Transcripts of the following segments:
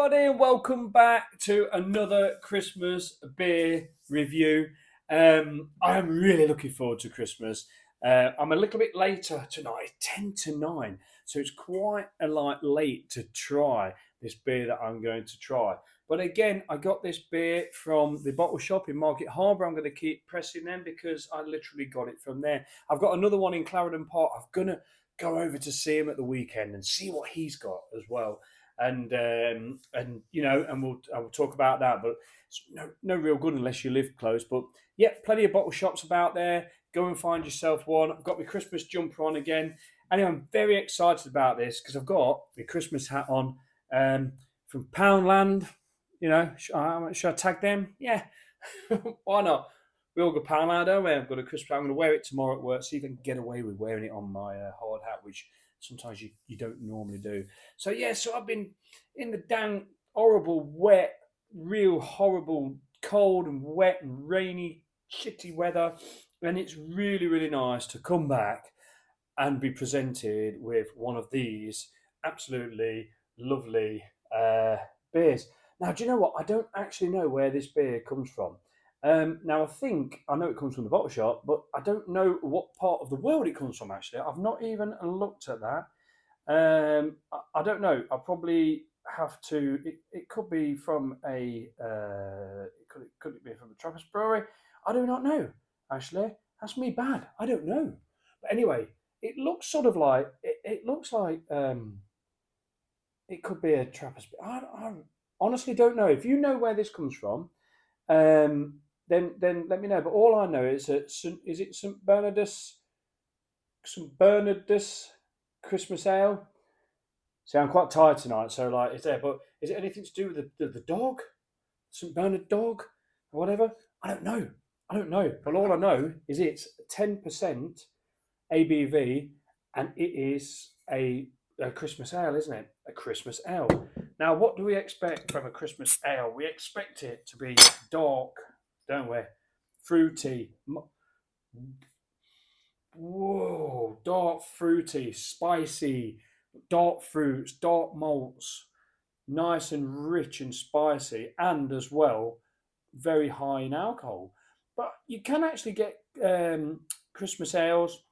everybody, and welcome back to another Christmas beer review. I am really looking forward to Christmas. I'm a little bit later tonight, 10 to 9, so it's quite late to try this beer that I'm going to try. But again, I got this beer from the bottle shop in Market Harbour. I'm going to keep pressing them because I literally got it from there. I've got another one in Clarendon Park. I'm going to go over to see him at the weekend and see what he's got as well. And we'll talk about that. But it's no real good unless you live close. But yeah, plenty of bottle shops about there. Go and find yourself one. I've got my Christmas jumper on again. Anyway, I'm very excited about this because I've got my Christmas hat on from Poundland. You know, should I tag them? Yeah, why not? We all go Poundland, don't we? I've got a Christmas hat. I'm going to wear it tomorrow at work, see if I can get away with wearing it on my hard hat, which sometimes you don't normally do. So I've been in the damn horrible, wet, real horrible, cold and wet and rainy, shitty weather, and it's really, really nice to come back and be presented with one of these absolutely lovely beers. Now, do you know what? I don't actually know where this beer comes from. Now, I think I know it comes from the bottle shop, but I don't know what part of the world it comes from, actually. I've not even looked at that. I don't know. I'll probably have to. It could be from a. Could it be from the Trappist Brewery? I do not know. Actually, that's me bad. I don't know. But anyway, it looks sort of like it looks like it could be a Trappist. I honestly don't know. If you know where this comes from, then let me know. But all I know is that is it St Bernardus Christmas Ale? See, I'm quite tired tonight, so it's there. But is it anything to do with the dog, St Bernard dog, or whatever? I don't know. But all I know is it's 10% ABV, and it is a Christmas ale, isn't it? A Christmas ale. Now, what do we expect from a Christmas ale? We expect it to be dark, don't we? Fruity. Whoa, dark fruity, spicy, dark fruits, dark malts, nice and rich and spicy, and as well, very high in alcohol. But you can actually get Christmas ales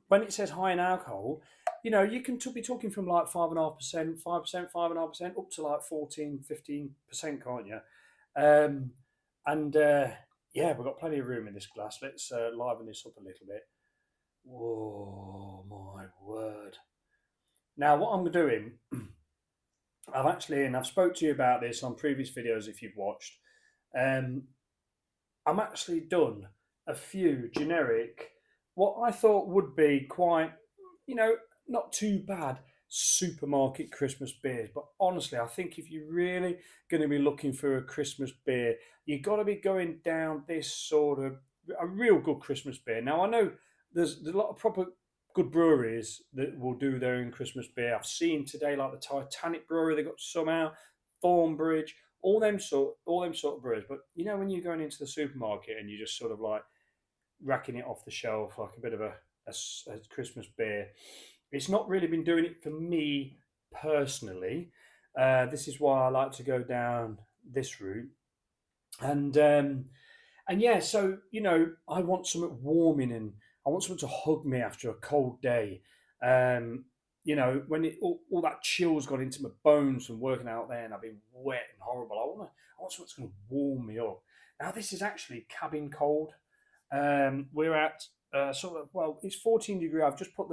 when it says high in alcohol. You know, you can be talking from like 5.5%, 5%, 5.5%, up to like 14, 15%, can't you? Yeah, we've got plenty of room in this glass. Let's liven this up a little bit. Whoa, my word. Now, what I'm doing, I've spoke to you about this on previous videos if you've watched. I'm actually done a few generic, what I thought would be quite, not too bad supermarket Christmas beers. But honestly, I think if you're really going to be looking for a Christmas beer, you've got to be going down this sort of a real good Christmas beer. Now, I know there's a lot of proper good breweries that will do their own Christmas beer. I've seen today, like the Titanic Brewery, they got some out, Thornbridge, all them sort of breweries. But when you're going into the supermarket and you're just sort of like racking it off the shelf like a bit of a Christmas beer, it's not really been doing it for me personally. This is why I like to go down this route. And yeah, so I want something warming, and I want someone to hug me after a cold day. When all that chill's got into my bones from working out there, and I've been wet and horrible. I want something that's going to warm me up. Now, this is actually cabin cold. We're at it's 14 degree. I've just put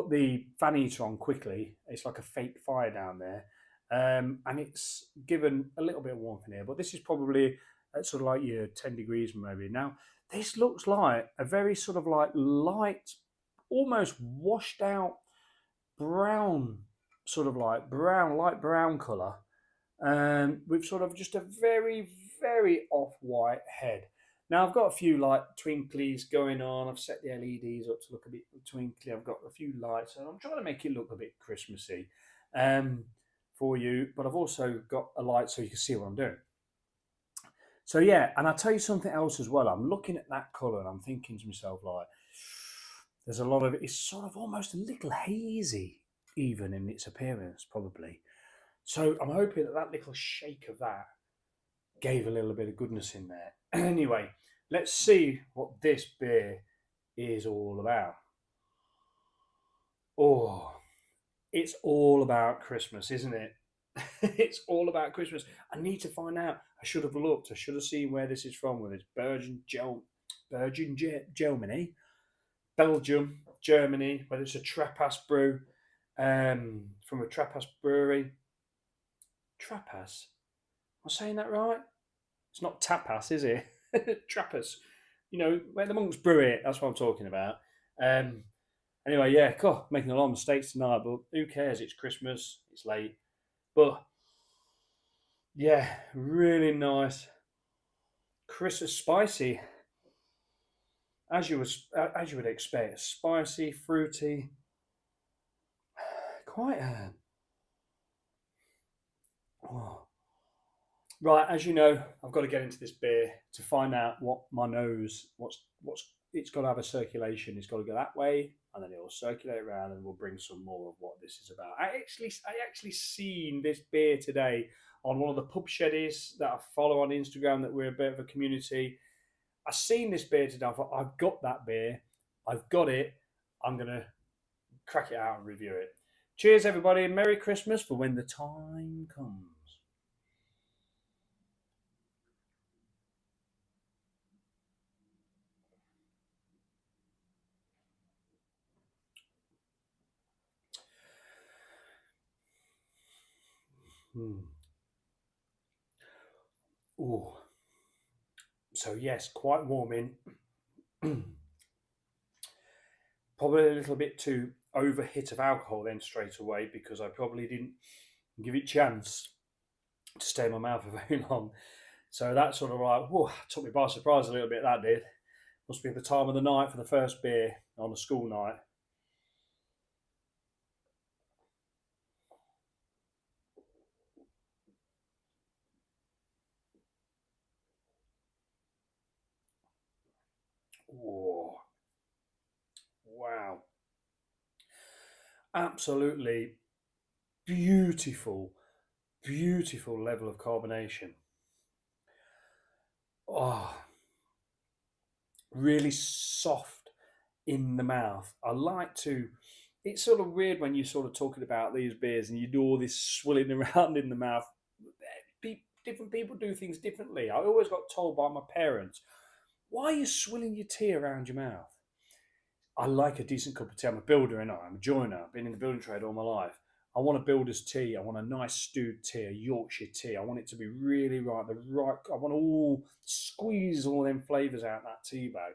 the fan heater on quickly. It's like a fake fire down there. And it's given a little bit of warmth in here, but this is probably at sort of like 10 degrees maybe. Now, this looks like a very sort of like light, almost washed out brown, sort of like light brown colour, with sort of just a very, very off-white head. Now, I've got a few light twinklies going on. I've set the LEDs up to look a bit twinkly. I've got a few lights, and I'm trying to make it look a bit Christmassy. For you, but I've also got a light so you can see what I'm doing. So yeah, and I'll tell you something else as well. I'm looking at that colour and I'm thinking to myself, like, there's a lot of it's sort of almost a little hazy. even in its appearance, probably. So I'm hoping that that little shake of that gave a little bit of goodness in there. Anyway, let's see what this beer is all about. Oh, it's all about Christmas, isn't it? It's all about Christmas. I need to find out. I should have looked. I should have seen where this is from. Whether it's Germany, Belgium, Germany. Whether it's a Trappist brew from a Trappist brewery. Trappist. Am I saying that right? It's not tapas, is it? Trappers. You know, where the monks brew it. That's what I'm talking about. Um, anyway, yeah, cool. Making a lot of mistakes tonight, but who cares? It's Christmas. It's late. But yeah, really nice. Christmas spicy, as you would expect. Spicy, fruity. Quite a. Oh. Right, as you know, I've got to get into this beer to find out what my nose, what's it's got to have a circulation. It's got to go that way, and then it will circulate around, and we'll bring some more of what this is about. I actually seen this beer today on one of the pub sheddies that I follow on Instagram. That we're a bit of a community. I seen this beer today. I thought I've got that beer. I've got it. I'm gonna crack it out and review it. Cheers, everybody, and Merry Christmas for when the time comes. Hmm. Ooh. So yes, quite warming. Probably a little bit too overhit of alcohol then straight away because I probably didn't give it chance to stay in my mouth for very long. So that sort of like, whoa, took me by surprise a little bit. That did. Must be the time of the night for the first beer on a school night. Whoa, wow, absolutely beautiful, beautiful level of carbonation. Oh, really soft in the mouth. I like to. It's sort of weird when you're sort of talking about these beers and you do all this swilling around in the mouth. Different people do things differently. I always got told by my parents, "Why are you swilling your tea around your mouth?" I like a decent cup of tea. I'm a builder, and I'm a joiner. I've been in the building trade all my life. I want a builder's tea. I want a nice stewed tea, a Yorkshire tea. I want it to be really right, the right. I want to all squeeze all them flavours out that tea bag.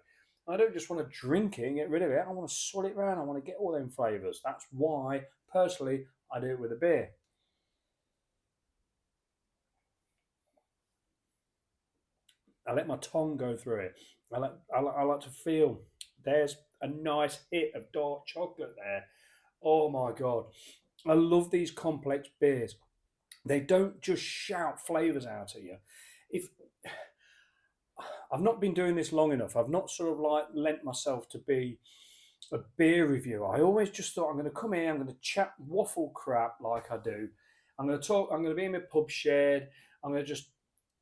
I don't just want to drink it and get rid of it. I want to swill it round. I want to get all them flavours. That's why, personally, I do it with a beer. I let my tongue go through it. I like to feel there's a nice hit of dark chocolate there. Oh my god. I love these complex beers. They don't just shout flavors out at you. If I've not been doing this long enough, I've not sort of like lent myself to be a beer reviewer. I always just thought I'm going to come here, I'm going to chat waffle crap like I do. I'm going to talk, I'm going to be in my pub shed, I'm going to just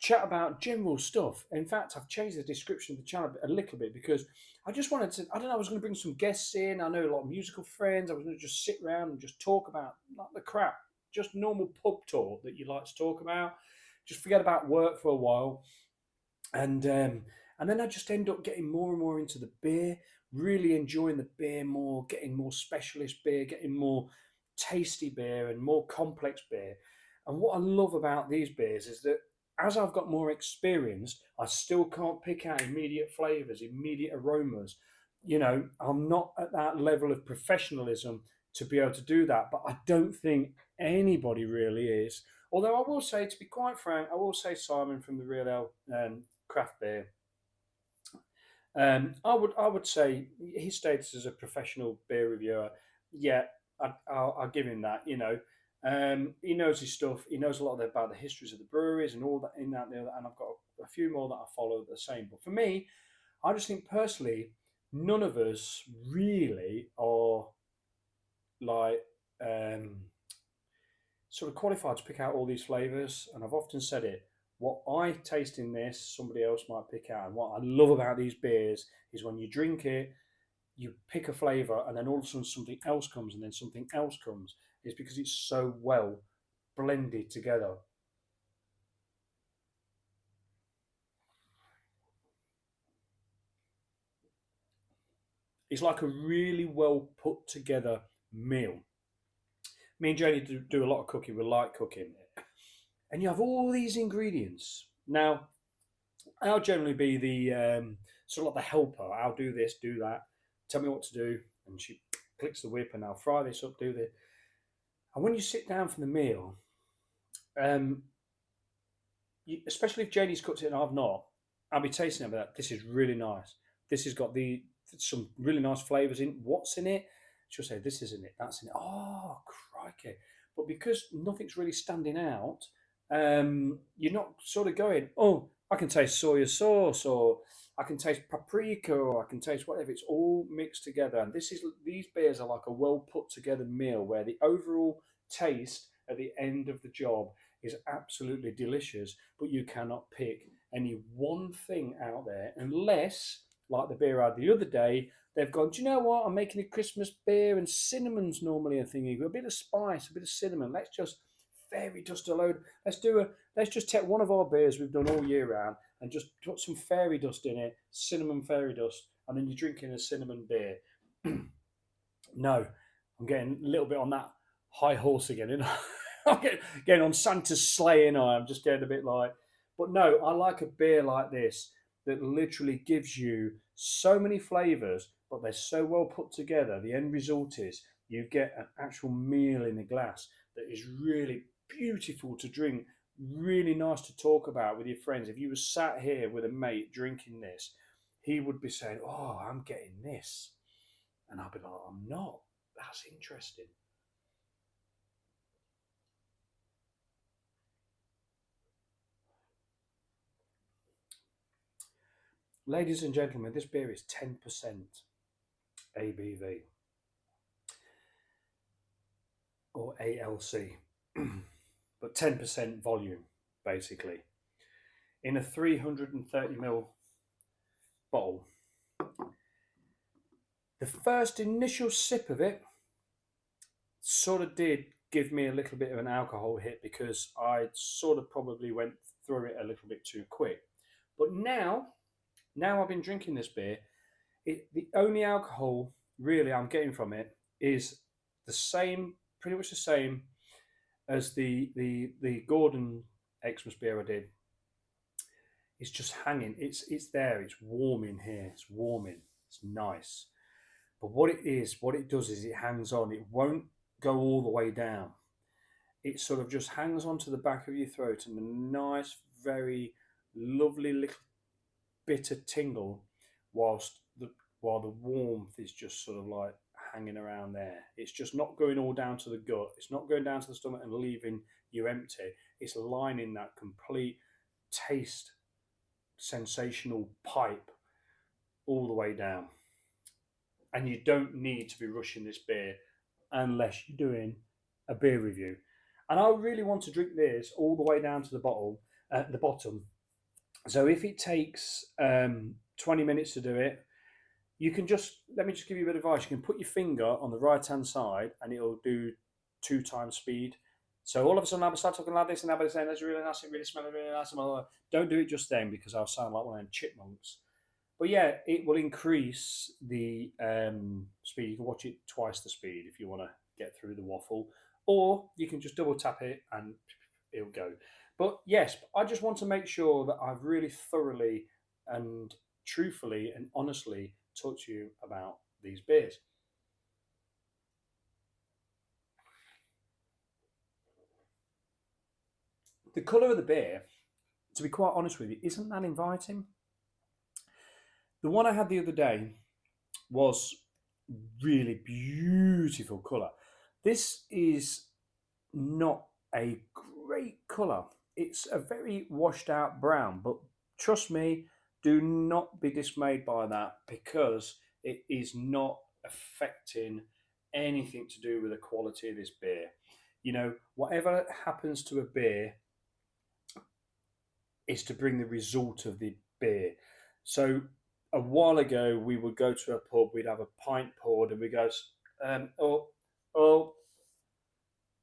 chat about general stuff. In fact, I've changed the description of the channel a little bit because I just wanted to, I don't know, I was going to bring some guests in. I know a lot of musical friends. I was going to just sit around and just talk about like the crap, just normal pub talk that you like to talk about. Just forget about work for a while and um, and then I just end up getting more and more into the beer, really enjoying the beer more, getting more specialist beer, getting more tasty beer and more complex beer. And what I love about these beers is that as I've got more experience, I still can't pick out immediate flavors, immediate aromas. You know, I'm not at that level of professionalism to be able to do that, but I don't think anybody really is. Although I will say, to be quite frank, I will say Simon from the Real Ale craft beer. I would say his status as a professional beer reviewer. Yeah, I'll give him that. You know, he knows his stuff. He knows a lot about the histories of the breweries and all that in that. And I've got a few more that I follow the same. But for me, I just think personally, none of us really are like. um, sort of qualified to pick out all these flavors, and I've often said it. What I taste in this, somebody else might pick out. And what I love about these beers is when you drink it, you pick a flavor, and then all of a sudden something else comes, and then something else comes. It's because it's so well blended together. It's like a really well put together meal. Me and Janie do a lot of cooking. We like cooking, and you have all these ingredients. Now, I'll generally be the sort of like the helper. I'll do this, do that. Tell me what to do, and she clicks the whip, and I'll fry this up, do this. And when you sit down for the meal, um, especially if Janie's cooked it and I've not, I'll be tasting it. But this is really nice. This has got the some really nice flavors in. What's in it? She'll say this is in it. That's in it. Oh crikey! But because nothing's really standing out, you're not sort of going. Oh, I can taste soya sauce, or I can taste paprika, or I can taste whatever. It's all mixed together, and these beers are like a well put together meal where the overall taste at the end of the job is absolutely delicious, but you cannot pick any one thing out there unless, like the beer I had the other day, they've gone, do you know what? I'm making a Christmas beer and cinnamon's normally a thing. You got a bit of spice, a bit of cinnamon. Let's just fairy dust a load. Let's just take one of our beers we've done all year round and just put some fairy dust in it, cinnamon fairy dust, and then you're drinking a cinnamon beer. No, I'm getting a little bit on that high horse again. I'm getting on Santa's sleigh, and I'm just getting a bit like, but no, I like a beer like this that literally gives you so many flavors, but they're so well put together. The end result is you get an actual meal in a glass that is really beautiful to drink, really nice to talk about with your friends. If you were sat here with a mate drinking this, he would be saying, "Oh, I'm getting this," and I'll be like, "I'm not." That's interesting. Ladies and gentlemen, this beer is 10% ABV or ALC, but 10% volume, basically, in a 330 ml bottle. The first initial sip of it sort of did give me a little bit of an alcohol hit because I sort of probably went through it a little bit too quick. But now I've been drinking this beer, the only alcohol really I'm getting from it is the same, pretty much the same as the Gordon Xmas beer I did. It's just hanging. It's there. It's warm in here. It's warming. It's nice. But what it does is it hangs on. It won't go all the way down. It sort of just hangs onto the back of your throat, and a nice, very lovely little bitter tingle, whilst the while the warmth is just sort of like hanging around there. It's just not going all down to the gut. It's not going down to the stomach and leaving you empty. It's lining that complete taste sensational pipe all the way down. And you don't need to be rushing this beer unless you're doing a beer review. And I really want to drink this all the way down to the bottle at the bottom. So if it takes 20 minutes to do it, you can just let me just give you a bit of advice. You can put your finger on the right hand side, and it'll do 2 times speed. So all of a sudden, I'll start talking like this, and I'll be saying, "That's really nice. It really smells really nice." Don't do it just then because I'll sound like one of them chipmunks. But yeah, it will increase the speed. You can watch it twice the speed if you want to get through the waffle, or you can just double tap it and it'll go. But yes, I just want to make sure that I've really thoroughly and truthfully and honestly talked to you about these beers. The colour of the beer, to be quite honest with you, isn't that inviting. The one I had the other day was really beautiful colour. This is not a great colour. It's a very washed out brown, but trust me, do not be dismayed by that because it is not affecting anything to do with the quality of this beer. Whatever happens to a beer is to bring the result of the beer. So a while ago, we would go to a pub, we'd have a pint poured, and we go, oh, oh,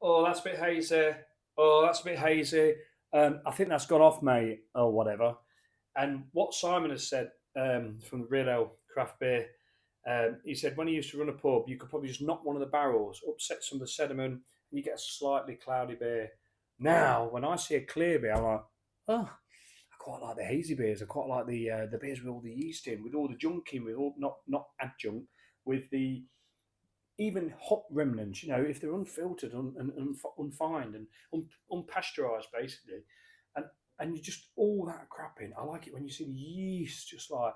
oh, that's a bit hazy. Oh, that's a bit hazy. I think that's gone off, mate, or whatever. And what Simon has said from the Real Ale Craft Beer, he said when he used to run a pub, you could probably just knock one of the barrels, upset some of the sediment, and you get a slightly cloudy beer. Now, when I see a clear beer, I'm like, oh, I quite like the hazy beers. I quite like the beers with all the yeast in, with all the junk in, with all not adjunct, with the even hop remnants. If they're unfiltered and unfined and unpasteurized, basically, and you just all that crap in. I like it when you see the yeast just like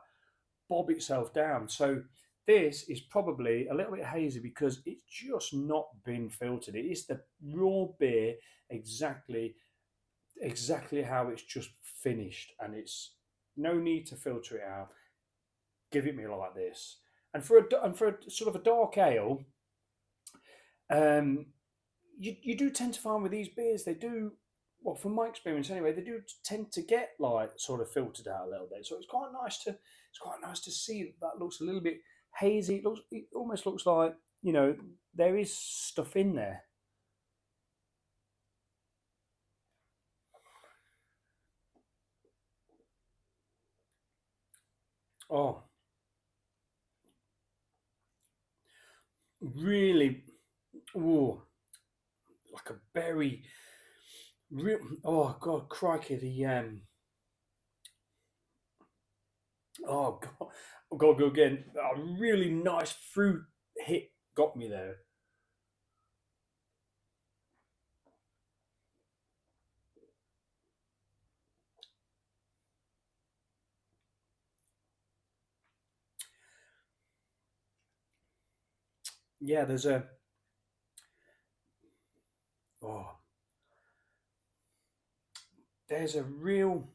bob itself down. So this is probably a little bit hazy because it's just not been filtered. It is the raw beer exactly how it's just finished, and it's no need to filter it out. Give it me like this. And for a sort of a dark ale, you do tend to find with these beers they do, well, from my experience anyway, they do tend to get like sort of filtered out a little bit. So it's quite nice to see that looks a little bit hazy. It almost looks like there is stuff in there. Oh, really, oh, like a berry. Real, oh God, crikey! Oh God, go again. A really nice fruit hit got me there. Yeah, oh, there's a real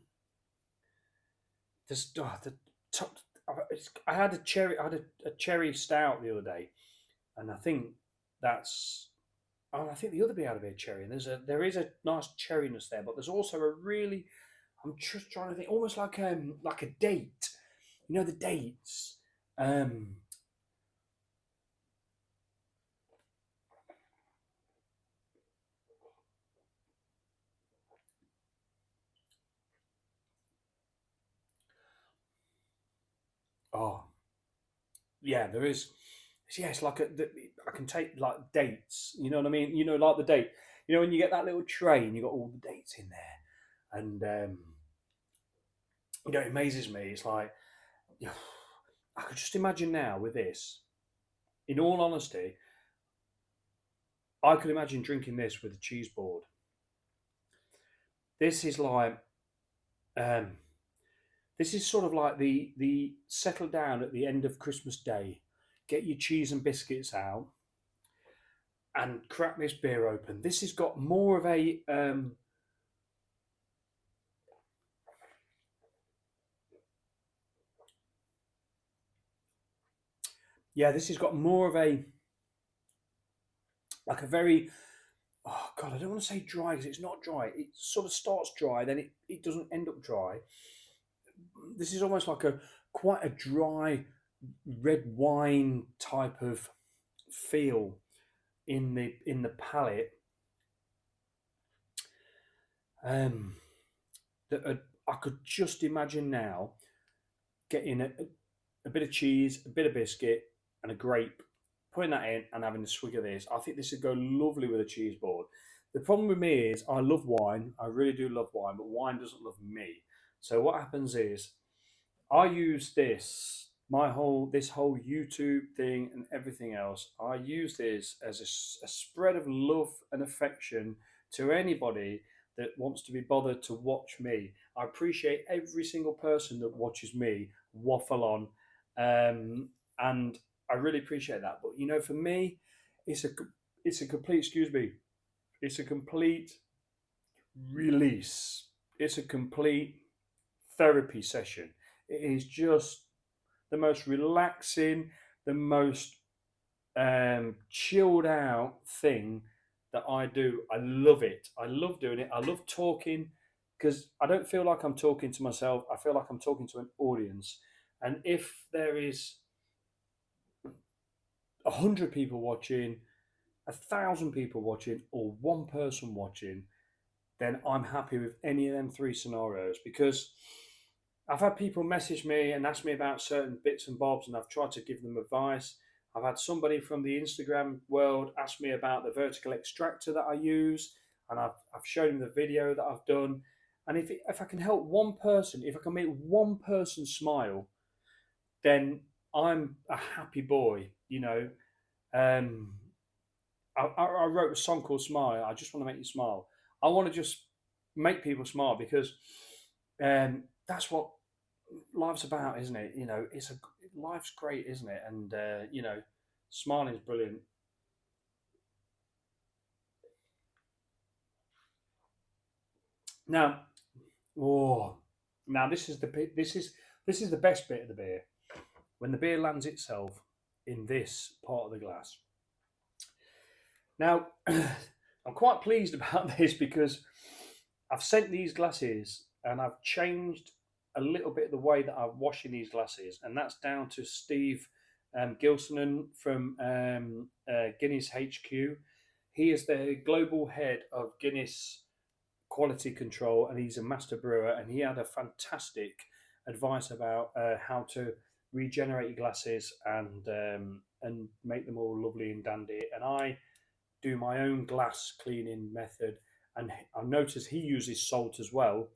the top. I had a cherry stout the other day, and I think that's. Oh, I think the other beer had a bit of cherry, and there is a nice cherryness there, but there's also a really. I'm just trying to think, almost like a date. The dates. Um, oh, yeah, there is. Yeah, it's like I can take like dates. You know what I mean? Like the date. When you get that little tray and you got all the dates in there, and it amazes me. It's like I could just imagine now with this. In all honesty, I could imagine drinking this with a cheese board. This is like um, this is sort of like the settle down at the end of Christmas Day, get your cheese and biscuits out, and crack this beer open. This has got more of a yeah. This has got more of a like a very oh God. I don't want to say dry because it's not dry. It sort of starts dry, then it doesn't end up dry. This is almost like a quite a dry red wine type of feel in the palate. Um, that I could just imagine now getting a bit of cheese, a bit of biscuit, and a grape, putting that in and having a swig of this. I think this would go lovely with a cheese board. The problem with me is I love wine. I really do love wine, but wine doesn't love me. So what happens is I use this whole YouTube thing and everything else. I use this as a spread of love and affection to anybody that wants to be bothered to watch me. I appreciate every single person that watches me waffle on, and I really appreciate that. But for me, it's a complete. Excuse me. It's a complete release. It's a complete therapy session. It is just the most relaxing, the most chilled out thing that I do. I love it. I love doing it. I love talking because I don't feel like I'm talking to myself. I feel like I'm talking to an audience. And if there is 100 people watching, 1,000 people watching, or one person watching, then I'm happy with any of them three scenarios because I've had people message me and ask me about certain bits and bobs, and I've tried to give them advice. I've had somebody from the Instagram world ask me about the vertical extractor that I use, and I've shown them the video that I've done. And if I can help one person, if I can make one person smile, then I'm a happy boy. Um, I wrote a song called Smile. I just want to make you smile. I want to just make people smile because that's what life's about, isn't it? Life's great, isn't it? And smiling is brilliant. Now, oh, now this is the best bit of the beer when the beer lands itself in this part of the glass. Now, I'm quite pleased about this because I've sent these glasses and I've changed a little bit the way that I'm washing these glasses, and that's down to Steve Gilsonan from Guinness HQ. He is the global head of Guinness quality control, and he's a master brewer. And he had a fantastic advice about how to regenerate your glasses and make them all lovely and dandy. And I do my own glass cleaning method, and I notice he uses salt as well.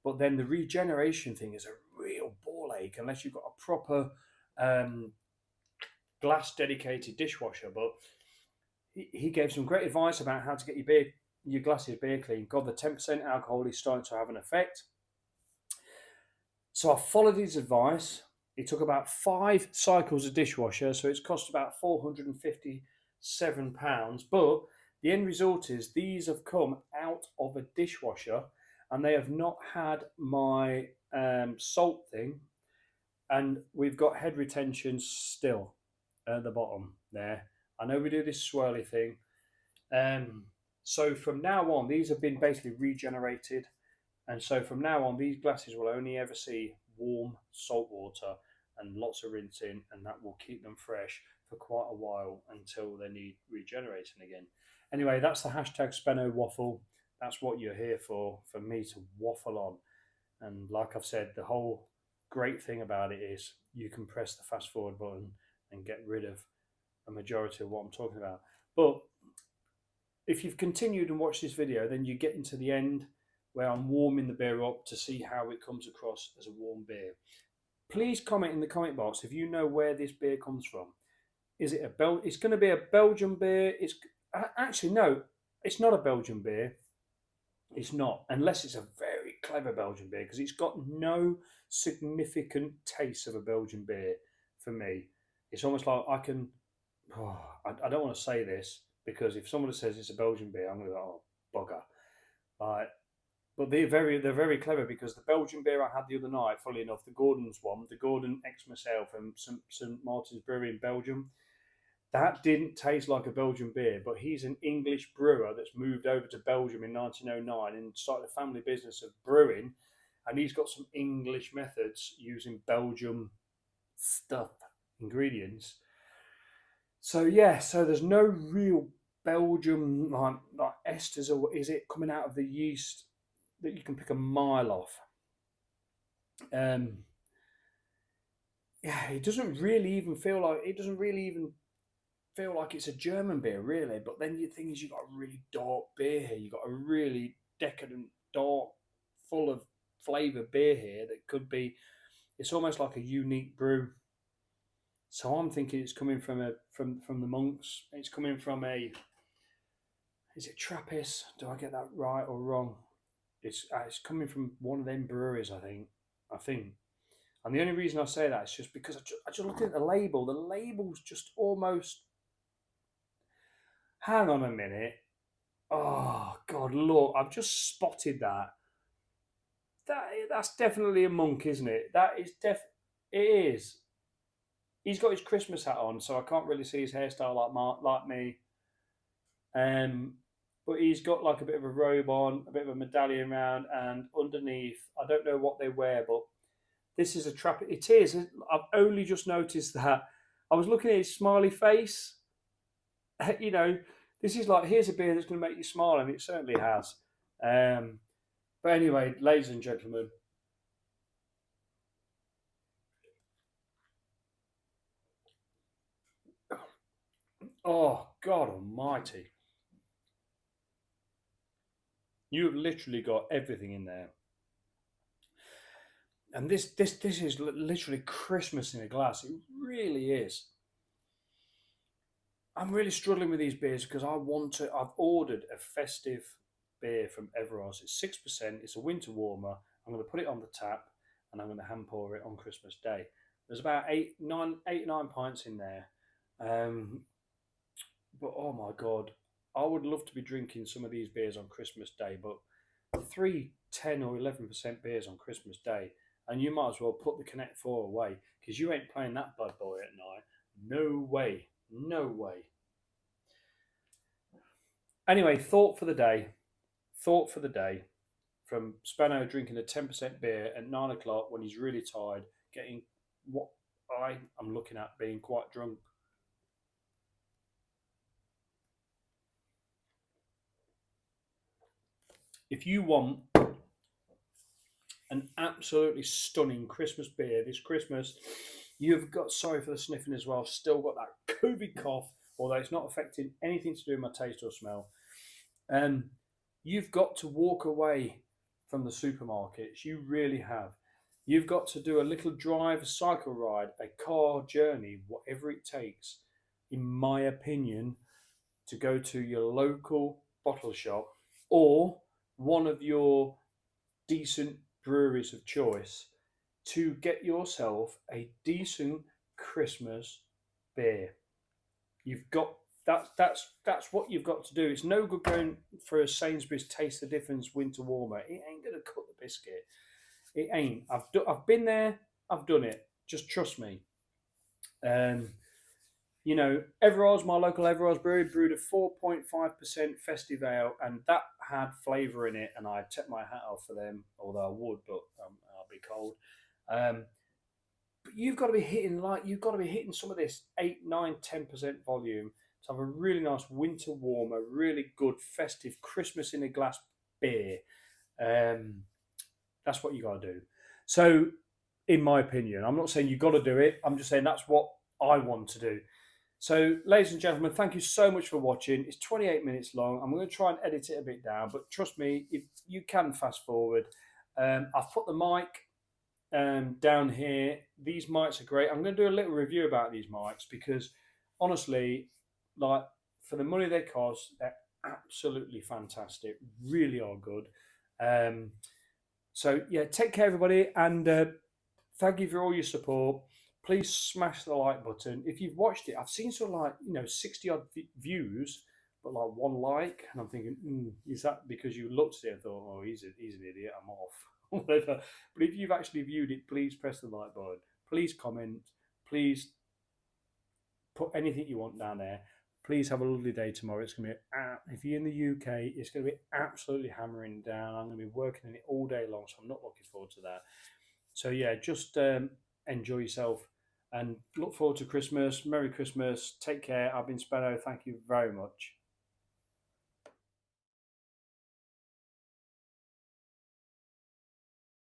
But then the regeneration thing is a real ball ache unless you've got a proper um, glass dedicated dishwasher. But he gave some great advice about how to get your glasses beer clean. God, the 10% alcohol is starting to have an effect. So I followed his advice. It took about 5 cycles of dishwasher, so it's cost about £457. But the end result is these have come out of a dishwasher, and they have not had my salt thing, and we've got head retention still at the bottom there. I know we do this swirly thing. So from now on, these have been basically regenerated. And so from now on, these glasses will only ever see warm salt water and lots of rinsing, and that will keep them fresh for quite a while until they need regenerating again. Anyway, that's the hashtag Speno Waffle. That's what you're here for me to waffle on. And like I've said, the whole great thing about it is you can press the fast forward button and get rid of a majority of what I'm talking about. But if you've continued and watched this video, then you get into the end where I'm warming the beer up to see how it comes across as a warm beer. Please comment in the comment box if you know where this beer comes from. Is it it's going to be a Belgian beer. It's actually no, it's not a Belgian beer. It's not, unless it's a very clever Belgian beer, because it's got no significant taste of a Belgian beer for me. It's almost like I can. Oh, I don't want to say this because if somebody says it's a Belgian beer, I'm going to go, oh bugger. But they're very clever because the Belgian beer I had the other night, funnily enough, the Gordon's one, the Gordon Xmas Ale from St Martin's Brewery in Belgium, that didn't taste like a Belgian beer. But he's an English brewer that's moved over to Belgium in 1909 and started a family business of brewing, and he's got some English methods using Belgium stuff, ingredients. So yeah, so there's no real Belgium like esters, or is it coming out of the yeast that you can pick a mile off? Yeah, it doesn't really even feel like it's a German beer, really. But then the thing is, you've got a really dark beer here. You've got a really decadent, dark, full of flavour beer here that could be. It's almost like a unique brew. So I'm thinking it's coming from from the monks. It's coming from a. Is it Trappist? Do I get that right or wrong? It's coming from one of them breweries, I think. And the only reason I say that is just because I just looked at the label. The label's just almost. Hang on a minute. Oh God, look! I've just spotted that. That's definitely a monk, isn't it? That is It is. He's got his Christmas hat on, so I can't really see his hairstyle like me. Um, but he's got like a bit of a robe on, a bit of a medallion around, and underneath, I don't know what they wear, but this is a trap. It is. I've only just noticed that. I was looking at his smiley face. You know, this is like, here's a beer that's going to make you smile, and it certainly has. Um, but anyway, ladies and gentlemen, oh God Almighty, you have literally got everything in there, and this is literally Christmas in a glass. It really is. I'm really struggling with these beers because I want to. I've ordered a festive beer from Everos. It's 6%. It's a winter warmer. I'm going to put it on the tap, and I'm going to hand pour it on Christmas Day. There's about 8, 9 pints in there. Um, but oh my God, I would love to be drinking some of these beers on Christmas Day. But 3, 10, or 11% beers on Christmas Day, and you might as well put the Connect Four away because you ain't playing that bad boy at night. No way. No way. Anyway, thought for the day. Thought for the day from Speno drinking a 10% beer at 9 o'clock when he's really tired, getting what I am looking at being quite drunk. If you want an absolutely stunning Christmas beer this Christmas, you've got, sorry for the sniffing as well, still got that COVID cough, although it's not affecting anything to do with my taste or smell. You've got to walk away from the supermarkets. You really have. You've got to do a little drive, a cycle ride, a car journey, whatever it takes, in my opinion, to go to your local bottle shop or one of your decent breweries of choice to get yourself a decent Christmas beer. You've got that's what you've got to do. It's no good going for a Sainsbury's Taste the Difference winter warmer. It ain't gonna cut the biscuit. It ain't. I've been there. I've done it. Just trust me. Um, Everard's, my local Everard's brewery, brewed a 4.5% festive ale, and that had flavour in it. And I take my hat off for them, although I would, but I'll be cold. Um, but you've got to be hitting some of this 8, 9, 10% volume to have a really nice winter warmer, really good festive Christmas in a glass beer. Um, that's what you got to do. So, in my opinion, I'm not saying you've got to do it. I'm just saying that's what I want to do. So, ladies and gentlemen, thank you so much for watching. It's 28 minutes long. I'm going to try and edit it a bit down, but trust me, if you can fast forward. I've put the mic down here. These mics are great. I'm going to do a little review about these mics because honestly, like for the money they cost, they're absolutely fantastic. Really are good. So yeah, take care, everybody, and thank you for all your support. Please smash the like button if you've watched it. I've seen sort of like 60 odd views, but like one like, and I'm thinking, is that because you looked at it and thought, oh, he's an idiot, I'm off. Whatever. But if you've actually viewed it, please press the like button. Please comment. Please put anything you want down there. Please have a lovely day tomorrow. It's going to be, if you're in the UK, it's going to be absolutely hammering down. I'm going to be working in it all day long, so I'm not looking forward to that. So yeah, just enjoy yourself and look forward to Christmas. Merry Christmas. Take care. I've been Speno. Thank you very much.